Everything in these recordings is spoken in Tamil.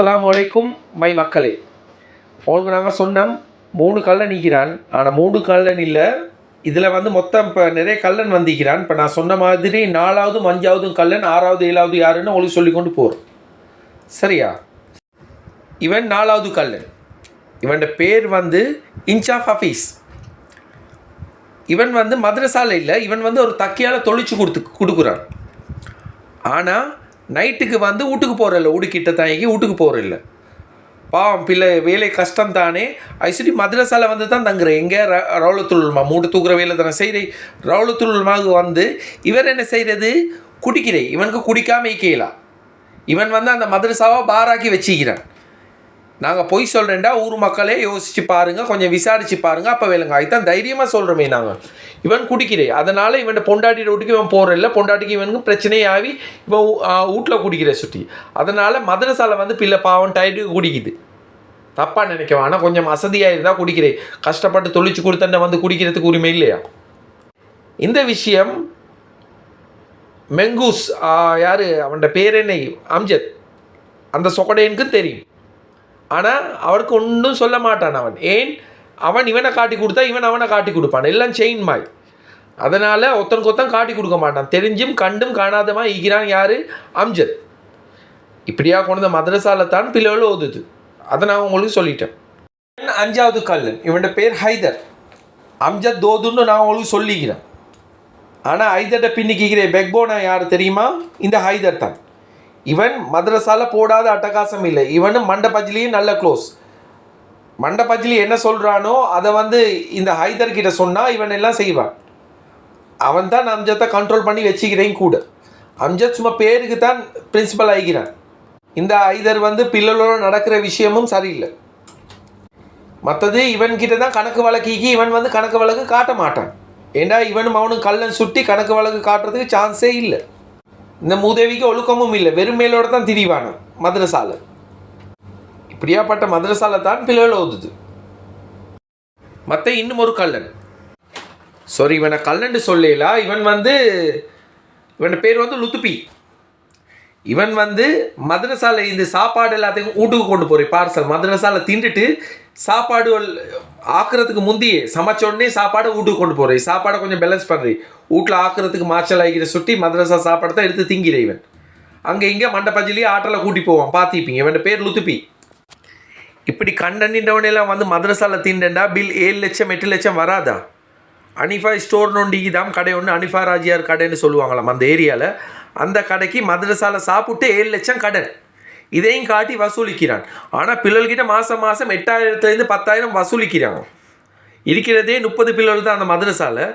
அஸ்ஸலாமு அலைக்கும் மை மக்களே. உங்களுக்கு நாங்கள் சொன்னோம் 3 கல்லன் நிற்கிறான். ஆனால் 3 கல்லன் இல்லை, இதில் வந்து மொத்தம் இப்போ நிறைய கல்லன் வந்திக்கிறான். இப்போ நான் சொன்ன மாதிரி 4வது 5வது கல்லன் 6வது 7வது யாருன்னு உங்களுக்கு சொல்லி கொண்டு போகிறோம். சரியா? இவன் 4வது கல்லன். இவன் பேர் வந்து இன்சாஃப் ஹஃபீஸ். இவன் வந்து மദ്രസാல இல்லை, இவன் வந்து ஒரு தக்கியால் தொழிச்சு கொடுக்குறான். ஆனால் நைட்டுக்கு வந்து வீட்டுக்கு போகிறதில்ல, வீட்டுக்கிட்ட தாங்கி வீட்டுக்கு போகிறதில்ல. பாவம் பிள்ளை வேலை கஷ்டம் தானே. ஐஸ்வரி மദ്രസാல வந்து தான் தங்குறேன். எங்கே ரவுலத்துல் உலமா மூட்டை தூக்குற வேலை தானே செய்கிறேன். ரவுலத்துல் உலமாவுக்கு வந்து இவர் என்ன செய்கிறது, குடிக்கிறேன். இவனுக்கு குடிக்காமல் ஈக்கலாம். இவன் வந்து அந்த மദ്രസാவை பாராக்கி வச்சுக்கிறான். நாங்கள் பொய் சொல்கிறேன்டா, ஊர் மக்களே யோசித்து பாருங்கள், கொஞ்சம் விசாரித்து பாருங்கள், அப்போ வேலைங்க. அதுதான் தைரியமாக சொல்கிறோமே நாங்கள். இவன் குடிக்கிறேன், அதனால் இவன் பொண்டாட்டி வீட்டுக்கு இவன் போகிறதில்ல. பொண்டாட்டிக்கு இவனுக்கு பிரச்சனையாகி இவன் வீட்டில் குடிக்கிற சுற்றி. அதனால் மദ്രസാல வந்து பிள்ளை பாவம் டயட்டுக்கு குடிக்குது. தப்பாக நினைக்கவா, ஆனால் கொஞ்சம் வசதியாக இருந்தால் குடிக்கிறேன். கஷ்டப்பட்டு தொழிச்சு கொடுத்தண்ட வந்து குடிக்கிறதுக்கு உரிமை இல்லையா? இந்த விஷயம் மெங்கூஸ் யார் அவன் பேர் என்ன, அம்ஜத், அந்த சொக்கடையனுக்கும் தெரியும். ஆனால் அவருக்கு ஒன்றும் சொல்ல மாட்டான் அவன். ஏன்? அவன் இவனை காட்டி கொடுத்தா இவன் அவனை காட்டி கொடுப்பான். எல்லாம் செயின் மாய். அதனால் ஒத்தனுக்கு காட்டி கொடுக்க மாட்டான். தெரிஞ்சும் கண்டும் காணாதமாக ஈக்கிறான் யார்? அம்ஜத். இப்படியா கொண்டு மദ്രസാல தான் பிள்ளைகள் ஓதுது. அதை நான் உங்களுக்கு சொல்லிட்டேன். 5வது கல்லன், இவன் பேர் ஹைதர். அம்ஜத் தோதுன்னு நான் உங்களுக்கு சொல்லிக்கிறேன். ஆனால் ஹைதர்கிட்ட பின்னிக்கிற பெக்போனா யார் தெரியுமா? இந்த ஹைதர் தான். இவன் மദ്രസാல போடாத அட்டகாசம் இல்லை. இவனும் மண்டபஜ்லியும் நல்ல க்ளோஸ். மண்டபஜ்லி என்ன சொல்கிறானோ அதை வந்து இந்த ஹைதர்கிட்ட சொன்னால் இவன் எல்லாம் செய்வான். அவன் தான் அம்ஜத்தை கண்ட்ரோல் பண்ணி வச்சுக்கிறேன் கூட. அம்ஜத் சும்மா பேருக்கு தான் பிரின்சிபல் ஆகிக்கிறான். இந்த ஹைதர் வந்து பிள்ளைகளோட நடக்கிற விஷயமும் சரியில்லை. மற்றது இவன்கிட்ட தான் கணக்கு வழக்கிக்கு இவன் வந்து கணக்கு வழக்கு காட்ட மாட்டான். ஏண்டா இவனும் அவனும் கல்லன் சுட்டி கணக்கு வழக்கு காட்டுறதுக்கு சான்ஸே இல்லை. இந்த மூதேவிக்கு ஒழுக்கமும் இல்லை, வெறும் மேலோட தான் திரிவான மദ്രസാல. இப்படியாப்பட்ட மദ്രസാல தான் பிள்ளைகள் ஓதுது. மற்ற இன்னும் ஒரு கல்லன், சாரி இவனை கல்லன்னு சொல்லலா, இவன் வந்து இவன் பேர் வந்து லுத்துபி. இவன் வந்து மദ്രസാல இந்த சாப்பாடு எல்லாத்தையும் வீட்டுக்கு கொண்டு போகிறேன் பார்சல். மദ്രസാல தின்றுட்டு சாப்பாடு ஆக்குறதுக்கு முந்தையே சமைச்ச உடனே சாப்பாடை வீட்டுக்கு கொண்டு போகிறேன். சாப்பாடை கொஞ்சம் பேலன்ஸ் பண்ணுறேன். வீட்டில் ஆக்குறதுக்கு மாச்சல் ஆகிற சுட்டி மദ്രസാ சாப்பாடை தான் எடுத்து திங்கிறேன். இவன் அங்கே இங்கே மண்டபஜ்லியே ஆட்டோவில் கூட்டி போவான், பார்த்திப்பீங்க. இவன் பேர் லுத்துபி. இப்படி கண்டனின்றவனெல்லாம் வந்து மദ്രസാல திண்டா பில் 7 லட்சம் 8 லட்சம் வராதா? அனிஃபா ஸ்டோர் நோண்டிக்குதான் கடை ஒன்று, அனிஃபா ராஜியார் கடைன்னு சொல்லுவாங்களாம் அந்த ஏரியாவில். அந்த கடைக்கு மദ്രസാல சாப்பிட்டு 7 லட்சம் கடன். இதையும் காட்டி வசூலிக்கிறான். ஆனால் பிள்ளைகிட்ட மாதம் 8,000லேருந்து 10,000 வசூலிக்கிறாங்க. இருக்கிறதே 30 பிள்ளைகள் தான் அந்த மദ്രസാல.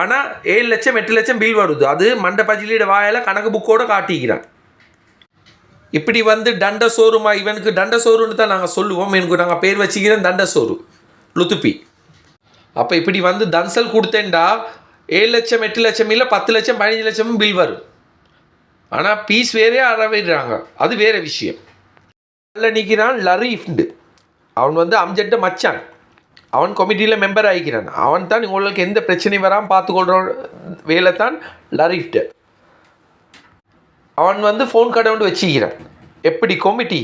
ஆனால் 7 லட்சம் 8 லட்சம் பில் வருது. அது மண்டபஜ்லியோட வாயில் கணக்கு புக்கோடு காட்டிக்கிறான். இப்படி வந்து தண்டசோறுமா, இவனுக்கு தண்டசோறுன்னு தான் நாங்கள் சொல்லுவோம். எனக்கு நாங்கள் பேர் வச்சுக்கிறேன் தண்டசோறு, லுத்துபி. அப்போ இப்படி வந்து தன்சல் கொடுத்தேன்டா 7 லட்சம் 8 லட்சம் இல்லை 10 லட்சம் 15 லட்சமும் பில் வரும். ஆனால் பீஸ் வேறே அறவிடுறாங்க, அது வேறு விஷயம். நல்ல நிற்கிறான் லரீஃப்ண்டு. அவன் வந்து அம்ஜட்ட மச்சான். அவன் கமிட்டியில் மெம்பர் ஆகிக்கிறான். அவன் தான் உங்களுக்கு எந்த பிரச்சனையும் வராமல் பார்த்துக்கொள்கிற வேலை தான் லரீஃப்டு. அவன் வந்து ஃபோன் கடை கொண்டு வச்சுக்கிறான். எப்படி கமிட்டி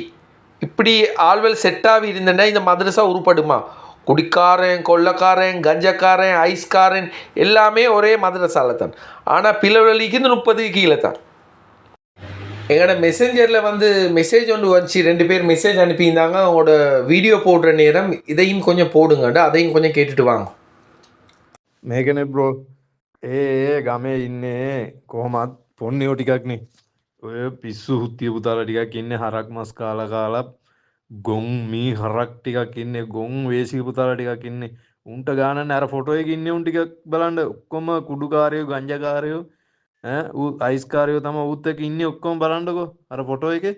இப்படி ஆள்வெல் செட்டாகி இருந்தேன்னா இந்த மദ്രസா உருப்படுமா? குடிக்காரன், கொள்ளக்காரன், கஞ்சக்காரன், ஐஸ்காரன் எல்லாமே ஒரே மദ്രസാல தான். ஆனால் பிளவலிக்கு இந்த 30 கீழே தான். எங்களோட மெசேஞ்சரில் வந்து மெசேஜ் ஒன்று வந்துச்சு. 2 பேர் மெசேஜ் அனுப்பியிருந்தாங்க. அவங்களோட வீடியோ போடுற நேரம் இதையும் கொஞ்சம் போடுங்கண்டு, அதையும் கொஞ்சம் கேட்டுட்டு வாங்க. මේකනේ බ්‍රෝ ගමේ ඉන්නේ කොහොමත් පොන්නයෝ ටිකක්නේ. ඔය පිස්සු හුත්තිය පුතාලා ටිකක් ඉන්නේ හරක් මස් කාලා කාලා ගොන් මී හරක් ටිකක් ඉන්නේ ගොන් වේසික පුතාලා ටිකක් ඉන්නේ. උන්ට ගානන්නේ අර ෆොටෝ එකේ ඉන්නේ උන් ටිකක් බලන්න ඔක්කොම කුඩුකාරයෝ ගංජාකාරයෝ ඌ අයිස්කාරයෝ තමයි ඌත් එක්ක ඉන්නේ ඔක්කොම බලන්නකෝ අර ෆොටෝ එකේ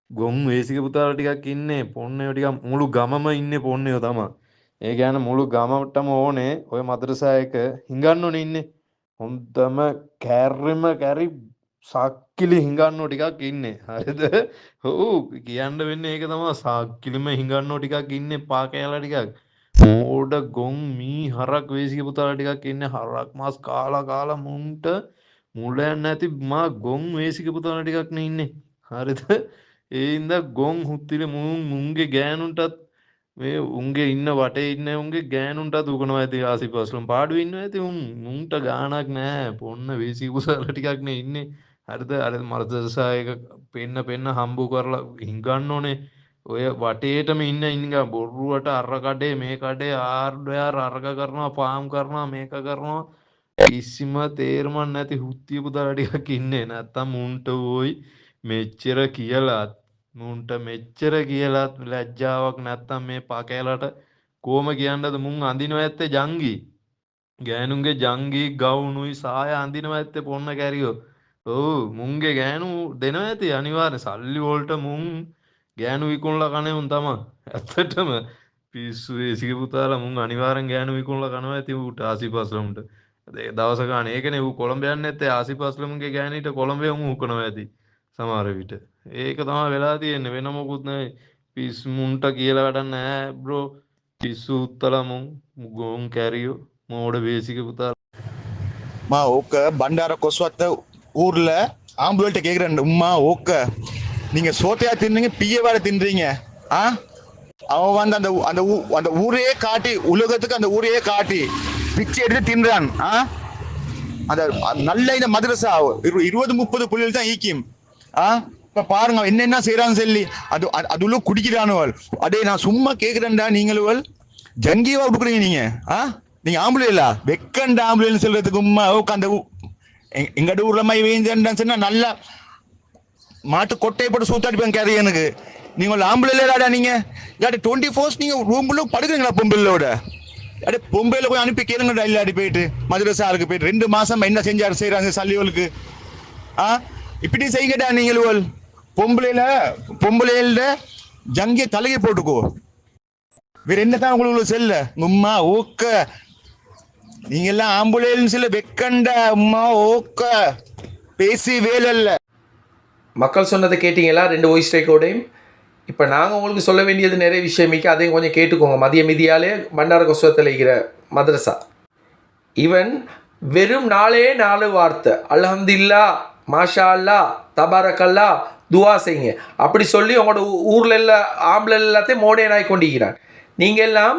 ගොන් වේසික පුතාලා ටිකක් ඉන්නේ පොන්නයෝ ටිකක් මුළු ගමම ඉන්නේ පොන්නයෝ තමයි. ඒ කියන්නේ මුළු ගමටම ඕනේ ඔය මദ്രසා එක හිඟන්න ඕනේ ඉන්නේ. හොඳම කැරිම කැරි සක්කිලි හිඟන්නෝ ටිකක් ඉන්නේ. හරිද? ඔව් කියන්න වෙන්නේ ඒක තමයි. සක්කිලිම හිඟන්නෝ ටිකක් ඉන්නේ පා කෑලා ටිකක්. මෝඩ ගොන් මී හරක් වේසික පුතාලා ටිකක් ඉන්නේ. හරක් මාස් කාලා කාලා මුන්ට මුලයන් නැති මා ගොන් වේසික පුතාලා ටිකක් නේ ඉන්නේ. හරිද? ඒන්ද ගොන් හුත්තිල මුන්ගේ ගෑනුන්ටත් මේ උන්ගේ ඉන්න වටේ ඉන්න උන්ගේ ගෑනුන්ටත් උකනවා ඇති ආසිපස්ලම් පාඩු ඉන්න ඇති මුන්ට ගානක් නෑ පොන්න වේසිකුසල ටිකක්න ඉන්නේ හරිද අර මර්දසායක පෙන්න හම්බු කරලා හිංගන්න ඕනේ ඔය වටේටම ඉන්න බොරුවට අරකඩේ මේ කඩේ ආර්ඩයාර් අර්ග කරනවා පාම් කරනවා මේක කරනවා කිසිම තේරමන් නැති හුත්තියපු දරටිකක් ඉන්නේ නැත්තම් මුන්ට ඕයි මෙච්චර කියලාත් මුන්ට මෙච්චර කියලත් ලැජ්ජාවක් නැත්තම් මේ පකෑලට කෝම කියන්නද මුන් අඳිනව ඇත්තේ ජංගී ගෑනුන්ගේ ජංගී ගවුනුයි සාය අඳිනව ඇත්තේ පොන්න කැරියෝ ඔවු මුන්ගේ ගෑනු දෙනව ඇති අනිවාර්ය සල්ලි වෝල්ට මුන් ගෑනු විකුණල කනේ උන් තම ඇත්තටම පිස්සු ඒසික පුතාලා මුන් අනිවාර්යෙන් ගෑනු විකුණල කනවා ඇති ඌට ආසිපස්ලමුට දවසකාන ඒකන වූ කොළඹයන්න ඇත්තේ ආසිපස්ලමගේ ගෑනීට කොළඹය මු කනවා ඇති සමහර විට ඒක තම වෙලා තියෙන්නේ වෙන මොකුත් නැහැ පිස් මුන්ට කියලා වැඩක් නැහැ බ්‍රෝ පිස්සු උත්තලමුන් ගෝන් කැරියෝ மோட பேசிக்க புத்தா மா ஓக்க பண்டார கொஸ்வத்த ஊர்ல ஆம்புலன்ட்ட கேக்குறேன் உம்மா ஓக்க நீங்க சோத்தையா தின்னீங்க பிய வேற தின்றீங்க ஆ அவன் வந்து அந்த அந்த அந்த ஊரையே காட்டி உலகத்துக்கு அந்த ஊரையே காட்டி பிச்சை எடுத்து தின்றான் ஆ அந்த நல்ல இந்த மதரசா 20-30 புள்ளிகள் தான் ஈக்கிம் ஆ இப்ப பாருங்க என்னென்ன செய்யறான்னு சொல்லி அது அதுள்ள குடிக்கிறானுவல் அடே நான் சும்மா கேக்குறேன்டா நீங்களுவல் ஜங்கியவா கொடுக்குறீங்க நீங்க ஆ நீங்க ஆம்புலேல வெக்கண்ட ஆம்புலேன்னு சொல்றதுக்கு உம்மா அந்த எங்கட ஊர்ல மாதிரி வேஞ்சன்னு சொன்னா நல்லா மாட்டு கொட்டையை போட்டு சூத்தாடிப்பாங்க கேரி எனக்கு நீங்க ஆம்புலேடாடா நீங்க இல்லாட்டி 24 நீங்க ரூம்ல படுக்கிறீங்களா பொம்பளையோட அடே பொம்பளையில போய் அனுப்பி கேளுங்கடா இல்லாடி போயிட்டு மதுரசாருக்கு போயிட்டு 2 மாசம் என்ன செஞ்சாரு செய்யறாங்க சல்லிவலுக்கு ஆ இப்படி செய்யுங்கடா நீங்களுவல் பொம்பளையில ஜங்கிய தலையை போட்டுக்கோ வேற என்னதான் உங்களுக்கு செல்ல உம்மா ஓக்க நீங்க எல்லாம் ஆம்புலேன்னு சொல்ல வெக்கண்டா உம்மா ஓக்க பேசி வேலைல்ல மக்கள் சொன்னதை கேட்டிங்களா 2 வாய்ஸ் ஸ்ட்ரைக்கோடையும் இப்போ நாங்கள் உங்களுக்கு சொல்ல வேண்டியது நிறைய விஷயம் மிக்க அதையும் கொஞ்சம் கேட்டுக்கோங்க மதிய மிதியாலே பண்டார கொஸ்வத்தில் இருக்கிற மதரசா இவன் வெறும் 4 வார்த்தை அல்ஹம்துலில்லா மாஷா அல்லா தபாரக்கல்லா துவா செய்யுங்க அப்படி சொல்லி உங்களோட ஊரில் எல்லாம் ஆம்பளை எல்லாத்தையும் மோடேனாகி கொண்டிருக்கிறான் நீங்கள் எல்லாம்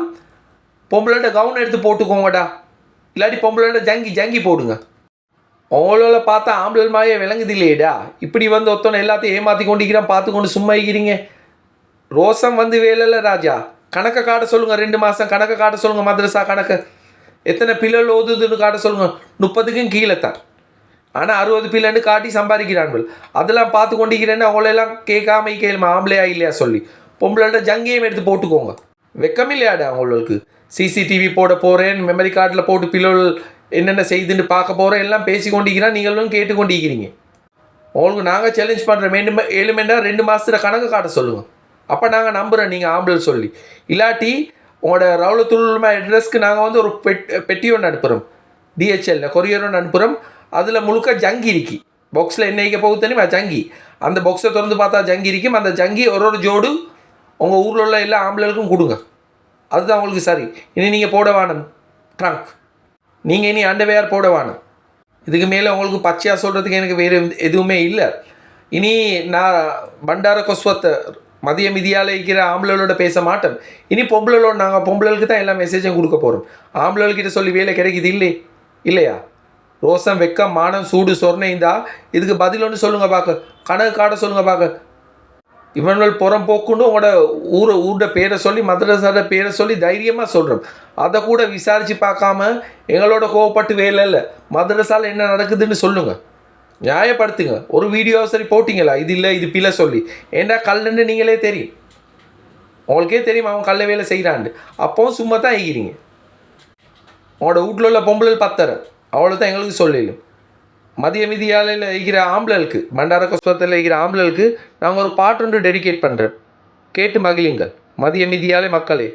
பொம்பளோட கவுன் எடுத்து போட்டுக்கோங்கடா இல்லாட்டி பொம்பளோட ஜங்கி போடுங்க உங்களோட பார்த்தா ஆம்பளை மாயே விளங்குது இல்லையேடா இப்படி வந்து ஒருத்தனை எல்லாத்தையும் ஏமாற்றி கொண்டிருக்கிறான் பார்த்து கொண்டு சும்மா இருக்கிறீங்க ரோசம் வந்து வேலைல ராஜா கணக்கை காட்ட சொல்லுங்கள் 2 மாதம் கணக்கை காட்ட சொல்லுங்கள் மதரசா கணக்கு எத்தனை பிள்ளைகள் ஓதுதுன்னு காட்ட சொல்லுங்கள் 30க்கும் கீழே தான் ஆனால் 60 பிள்ளைன்னு காட்டி சம்பாதிக்கிறான்கள் அதெல்லாம் பார்த்து கொண்டிருக்கிறேன்னு அவங்களெல்லாம் கேட்காம கேளுமா ஆம்பளையா இல்லையா சொல்லி பொம்பளோட ஜங்கியம் எடுத்து போட்டுக்கோங்க வெக்கம் இல்லையாடா அவங்களுக்கு சிசிடிவி போட போகிறேன் மெமரி கார்டில் போட்டு பிள்ளைகள் என்னென்ன செய்துன்னு பார்க்க போகிறேன் எல்லாம் பேசி கொண்டிருக்கிறேன் நீங்களும் கேட்டு கொண்டிருக்கிறீங்க உங்களுக்கு நாங்கள் சேலஞ்ச் பண்ணுறோம் வேண்டும் 7 மணி நேரம் 2 மாதத்தில் கணக்கு காட்ட சொல்லுங்கள் அப்போ நாங்கள் நம்புகிறோம் நீங்கள் ஆம்பளை சொல்லி இல்லாட்டி உங்களோட ரவுலத்துல்மா அட்ரஸ்க்கு நாங்கள் வந்து ஒரு பெட்டி ஒன்று அனுப்புகிறோம் டிஹெச்எல்ல கொரியர் ஒன்று அனுப்புகிறோம் அதில் முழுக்க ஜங்கி இருக்கி பாக்ஸில் என்ன வைக்க போகுது தெரியுமா ஜங்கி அந்த பாக்ஸை திறந்து பார்த்தா ஜங்கி இருக்கும் அந்த ஜங்கி ஒரு ஜோடு உங்கள் ஊரில் உள்ள எல்லா ஆம்பளைகளுக்கும் கொடுங்க அதுதான் உங்களுக்கு சரி இனி நீங்கள் போட வேணும் ட்ரங்க் நீங்கள் இனி அண்டர்வேர் போட வேணும் இதுக்கு மேலே உங்களுக்கு பச்சையாக சொல்கிறதுக்கு எனக்கு வேறு எதுவுமே இல்லை இனி நான் பண்டார கொஸ்வத்தை மதிய மிதியால் இருக்கிற ஆம்பளைகளோட பேச மாட்டோம் இனி பொம்பளைகளோட நாங்கள் பொம்பளைகளுக்கு தான் எல்லா மெசேஜும் கொடுக்க போகிறோம் ஆம்பளைகிட்ட சொல்லி வேலை கிடைக்குது இல்லையா ரோசம் வெக்கம் மானம் சூடு சொர்ணைந்தா இதுக்கு பதில் ஒன்று சொல்லுங்கள் பார்க்க கணக்கு காட்ட சொல்லுங்கள் பார்க்க இவன்கள் புறம் போக்குன்னு உங்களோட ஊரோட பேரை சொல்லி மதரசாவோட பேரை சொல்லி தைரியமாக சொல்கிறோம் அதை கூட விசாரித்து பார்க்காம எங்களோட கோவப்பட்டு வேலை இல்லை மதரசாவில் என்ன நடக்குதுன்னு சொல்லுங்கள் நியாயப்படுத்துங்க ஒரு வீடியோ சரி போட்டிங்களா இது இல்லை இது பிள்ளை சொல்லி ஏண்டா கல்லுன்னு நீங்களே தெரியும் உங்களுக்கே தெரியும் அவன் கல்ல வேலை செய்கிறான்ட்டு அப்போவும் சும்மா தான் ஈகிறீங்க உங்களோட வீட்டில் உள்ள பொம்பளை 10 அவ்வளோ தான் எங்களுக்கு சொல்லலும் மதிய மிதியாலையில் இருக்கிற ஆம்பளைகளுக்கு பண்டார கொஸ்வத்தில் இருக்கிற ஆம்பளைகளுக்கு நாங்கள் ஒரு பாட்டு ஒன்று டெடிகேட் பண்ணுறோம் கேட்டு மகிழுங்கள் மதிய மிதியாலே மக்களே